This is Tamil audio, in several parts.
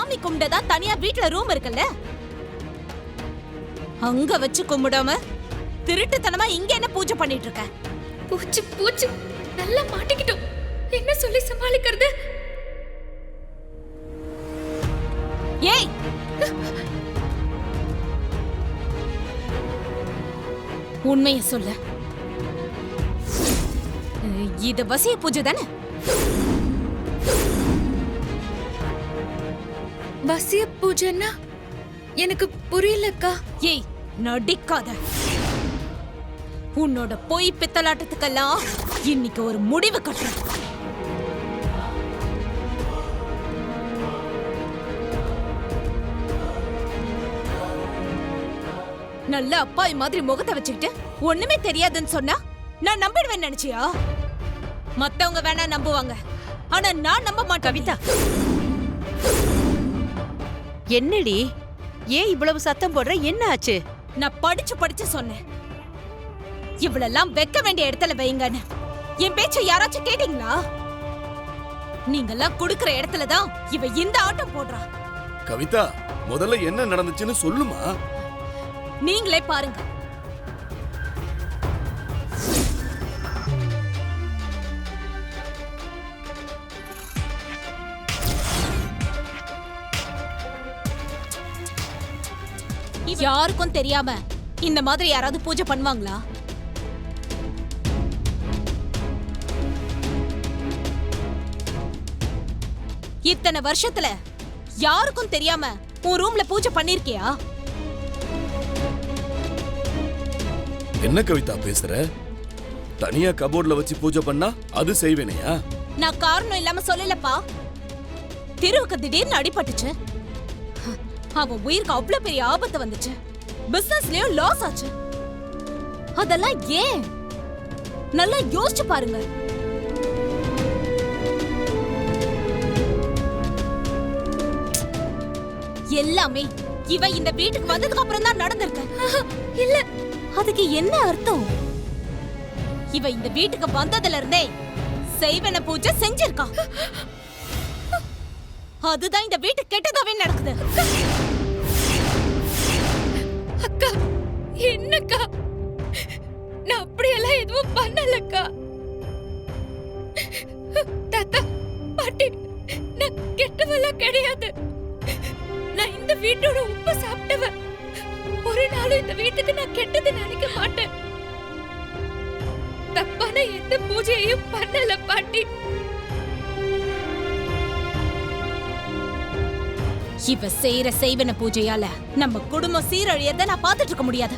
சாமி கும்பிடதா தனியா வீட்ல ரூம் இருக்குல்ல, அங்க வச்சு கும்பிடாம திருட்டுத்தனமா இங்க என்ன பூஜை பண்ணிட்டு இருக்க? பூச்சு பூச்சு நல்லா மாட்டிக்கிட்டோம். என்ன சொல்லி சமாளிக்கிறது? ஏய், உண்மையை சொல்ல, இது வசிய பூஜை தானே? வசிய பூஜைன்னா எனக்கு புரியலக்கா. ஏய், நடிக்காத. உன்னோட பொய் பித்தலாட்டத்துக்கெல்லாம் இன்னைக்கு ஒரு முடிவு கட்டுற. நல்ல அப்பாவி மாதிரி முகத்தை வச்சுக்கிட்டு ஒண்ணுமே தெரியாதுன்னு சொன்னா நான் நம்பிடுவேன் நினைச்சியா? மத்தவங்க வேணா நம்புவாங்க, ஆனா நான் நம்ப மாட்டேன். கவிதா, என்னடி ஏன் இவ்வளவு சத்தம் போடுற? என்ன ஆச்சு? நான் படிச்சு சொன்னேன், இவ்வளெல்லாம் வைக்க வேண்டிய இடத்துல வைங்கன்னு. என் பேச்ச யாராச்சும் கேட்டீங்களா? நீங்கெல்லாம் குடுக்கிற இடத்துலதான் இவ இந்த ஆட்டம் போடுறா. கவிதா, முதல்ல என்ன நடந்துச்சுன்னு சொல்லுமா. நீங்களே பாருங்க. யாருக்கும் தெரியாம இந்த மாதிரி யாராவது பூஜை பண்ணுவாங்களா? இத்தனை வருஷத்துல யாருக்கும் தெரியாம உன் ரூம்ல பூஜை பண்ணிருக்கியா? என்ன கவிதா பேசுற? தனியா கபோர்ட்ல வச்சு பூஜை பண்ணா அது செய்வேனையா? நான் காரணம் இல்லாம சொல்லலப்பா. திருவுக்கு திடீர்னு அடிபட்டுச்சு. அவன் உயிருக்கு அவ்வளவு பெரிய ஆபத்து வந்துச்சு. பிசினஸ்லயும் லாஸ் ஆச்சு. அதெல்லாம் ஏன்? நல்லா யோசிச்சு பாருங்க. எல்லாமே இவன் இந்த வீட்டுக்கு வந்ததுக்கு அப்புறம் தான் நடந்திருக்கு. இல்ல, அதுக்கு என்ன அர்த்தம்? இவ இந்த வீட்டுக்கு வந்ததுல இருந்தே செய்வன பூஜை செஞ்சிருக்கா. அதுதான் இந்த வீட்டு கெட்டதாவே நடக்குது. அக்கா, என்னக்கா? நான் அப்படியெல்லாம் எதுவும் பண்ணலக்கா. தாத்தா, பாட்டி, நான் கெட்டவெல்லாம் கிடையாது. நான் இந்த வீட்டோட உப்பு சாப்பிட்டவன். ஒரு நாள் இந்த வீட்டுக்கு நான் கெட்டது நினைக்க மாட்டேன். தப்பான எந்த பூஜையையும் பண்ணல பாட்டி. இவ செய்யற செய்வன பூஜையால நம்ம குடும்பம் சீரழியத நான் பார்த்துட்டு இருக்க முடியாது.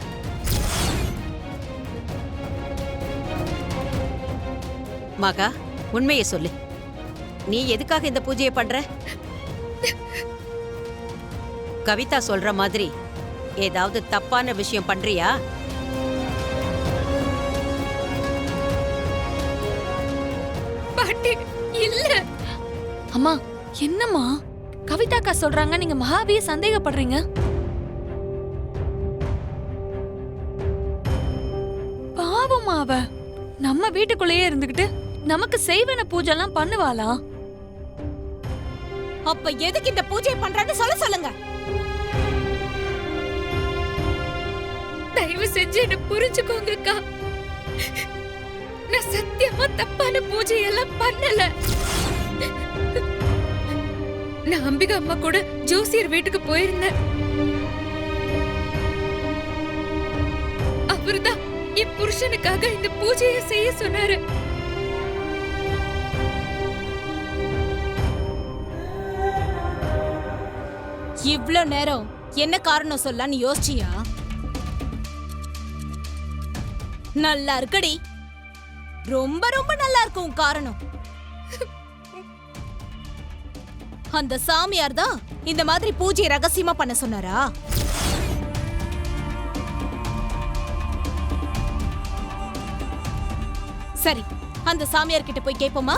மகா, உண்மையை சொல்லு. நீ எதுக்காக இந்த பூஜையை பண்ற? கவிதா சொல்ற மாதிரி ஏதாவது தப்பான விஷயம் பண்றியா? பாட்டி, இல்ல. அம்மா, என்னம்மா கவிதாக்கா சொல்றாங்க, நீங்க மகாவிய சந்தேகப்படுறீங்க? பாவமா அவ நம்ம வீட்டுக்குள்ளேயே இருந்துகிட்டு நமக்கு செய்வன பூஜை எல்லாம் பண்ணுவாளா? அப்ப எதுக்கு இந்த பூஜை பண்றான்னு சொல்லுங்க. தயவு செஞ்சு என்ன புரிஞ்சுக்கோங்கக்கா. நான் சத்தியமா தப்பான பூஜையெல்லாம் பண்ணல. நான் அம்பிகா அம்மா கூட ஜோசியர் வீட்டுக்கு போயிருந்தேன். அவர்தான் என் புருஷனுக்காக இந்த பூஜையை செய்ய சொன்னாரு. இவ்ளோ நேரம் என்ன காரணம் சொல்லலான்னு யோசிச்சியா? நல்லா இருக்குடி, ரொம்ப ரொம்ப நல்லா இருக்கும் உன் காரணம். அந்த சாமியார் தான் இந்த மாதிரி பூஜை ரகசியமா பண்ண சொன்னாரா? சரி, அந்த சாமியார் கிட்ட போய் கேட்போமா?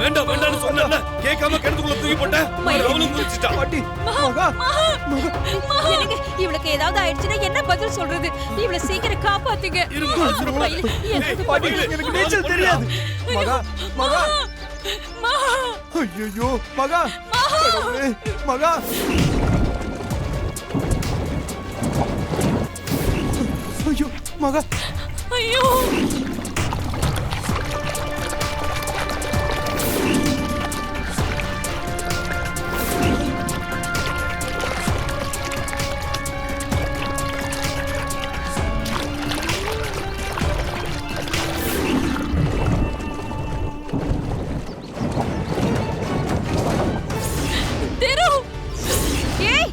வேண்டாம் வேண்டாம்னு சொன்னேன்ல கேட்காம கிணத்துக்குள்ள தூக்கி போட்டேன் அவளும் குதிச்சிட்டா பாட்டி மகா எனக்கு இவளுக்கு ஏதாவது ஆயிடுச்சுன்னா என்ன பதில் சொல்றது? இவளை சீக்கிரம் காப்பாத்துங்க. பாட்டி எனக்கு நீச்சல் தெரியாது. மகா மகா ஐயோ மகா கடவுளே, மகா ஐயோ மகா ஐயோ திரு! ஏய்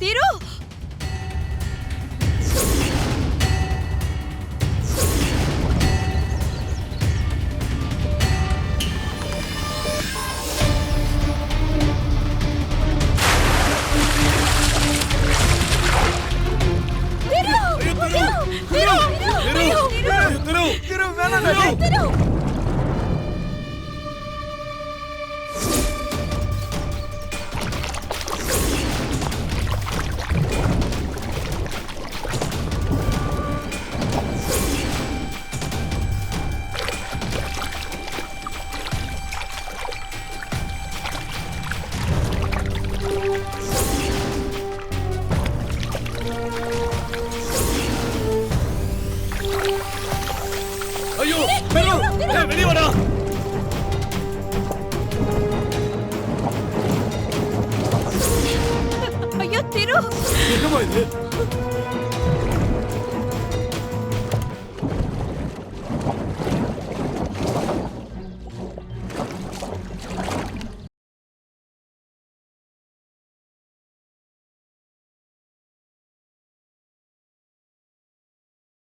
திரு! திரு வேணாம் ஐயோ திரு வெளிய வாடா. ஐயோ திரு! என்னமா இது